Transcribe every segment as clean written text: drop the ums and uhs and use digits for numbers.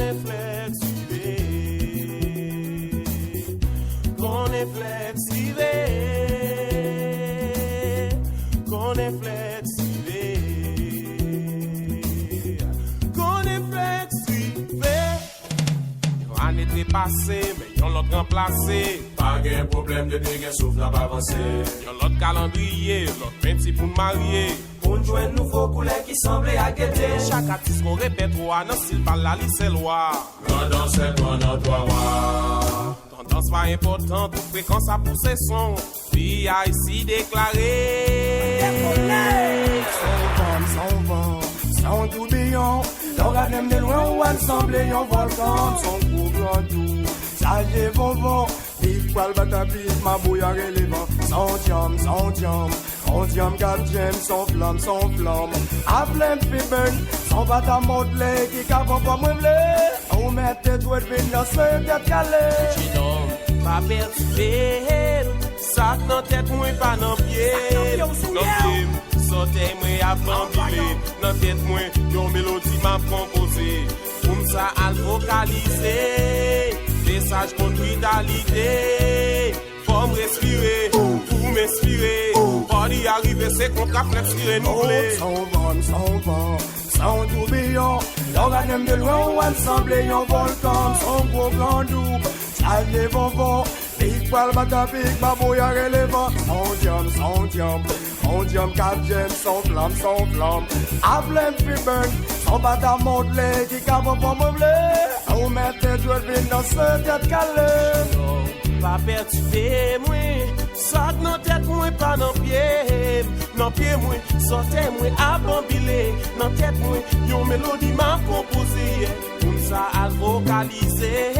est flexible, qu'on est flexible, qu'on est flexible, qu'on est flexible. L'année est passée, mais y'en l'autre remplacé. Pas de problème de dégâts, souffle n'a pas avancé. Y'en l'autre calendrier, l'autre même si pour marier. Pour nous jouer un nouveau couleur qui semblait à guetter. Chaque artiste qu'on répète, non, s'il parle la liste, c'est loi. Tendance c'est ton notoire. Tendance pas important, toute fréquence à pousser son. Puis à ici déclaré. Son vent, son tourbillon. L'organisme de loin où elle semblait un volcan. Son gros grand doux, sage et bonbon. Big poil batapis, ma bouillard et les vents. Son diam, quatre j'aime, son flamme. Appelez Fiburn, son bata modelé, qui capable pas me blé. On met tes doigts de venir, c'est d'être calé. Chidon, pas perturbé. Ça dans tête, moi pas dans pied. Dans pied, sauter, moi à bambilé. Dans tête, moi, yon mélodie m'a composé. Comme ça, à vocaliser. Message contre vitalité. Faut me respirer, pour m'inspirer. Pour y arriver, c'est qu'on cap respirer, nous voulons. Son vent, son tourbillon. L'organisme de loin où elle semblait un volcan. Son gros grand doux, sage et bonbon. Big poil batapis, ma bouillard et les vents. Son diam, quatre j'aime, son flamme. Appelez Fiburn, son bata modelé, qui capable pas me blé. On met tes doigts de venir, c'est d'être calé. Pas perturbé, moi. Saute dans tête, moi, pas dans pied. Dans pied, moi, sortez, moi, à bambilé. Dans tête, moi, yon mélodie m'a composé. Comme ça, à vocaliser.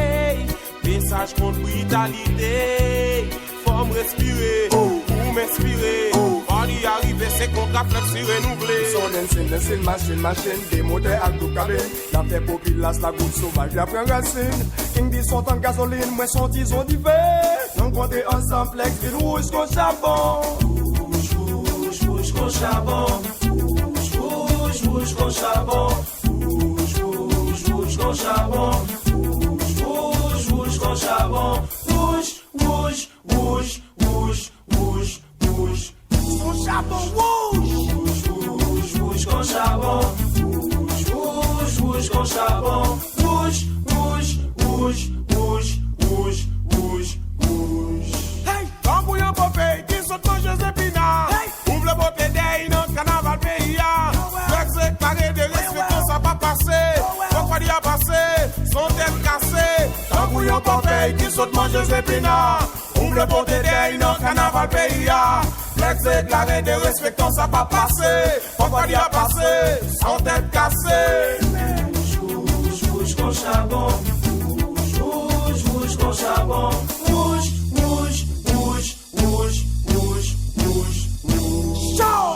Message contre brutalité. Faut me respirer, pour m'inspirer. Pour y arriver, c'est qu'on cap respirer, nous voulons. Son dancing, machine, démonté à tout cabine. Dans tes populaces, la goutte sauvage, la prend racine. King dit son en gasoline, moi son tison d'hiver. Non compter ensemble, flex, ville rouge qu'on charbon. Rouge qu'on charbon. Rouge qu'on charbon. Rouge qu'on charbon. Rouge qu'on charbon. Rouge. Son charbon rouge. Rouge qu'on charbon. Rouge qu'on charbon. Rouge. Hey, quand vous y'en popez, qui sont mangés épinards. Ouvre le beauté d'ail dans le carnaval pays. Flex carré de respect, ça va passer. Pourquoi il a passé, son tête cassée. Quand vous y'en popez, qui sont mangés épinards. Ouvre le beauté d'ail dans le carnaval pays. Flex déclaré de respect, ça va passer. Pourquoi il a passé, son tête cassée. Rouge qu'on charbon. Rouge qu'on charbon. Rouge. Ciao.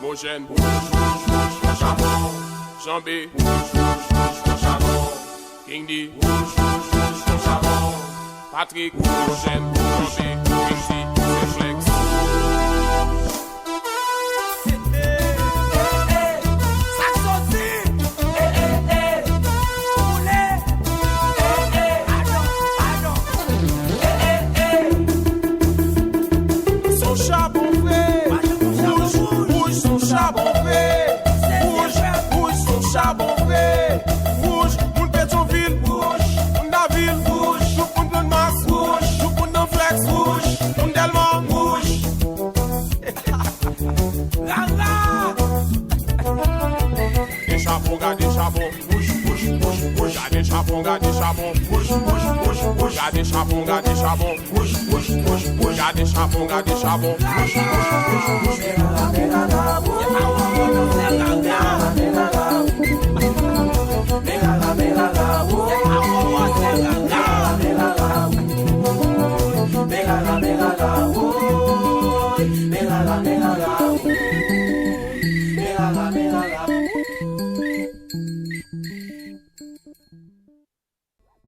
Mojène, Patrick, Eugène, Jean-B, Quincy, c'est Flex. Son charbon frais, rouge, son charbon frais, rouge, son charbon frais, rouge, moun Pétionville, rouge, moun Daville, rouge, tout moun Masse, rouge, tout moun dans Flex, rouge, moun Delmont, rouge. Des charbons, gardez charbon, rouge, gardez charbon, gardez charbon, rouge, gardez charbon, gardez charbon, rouge, gardez charbon, gardez charbon, rouge.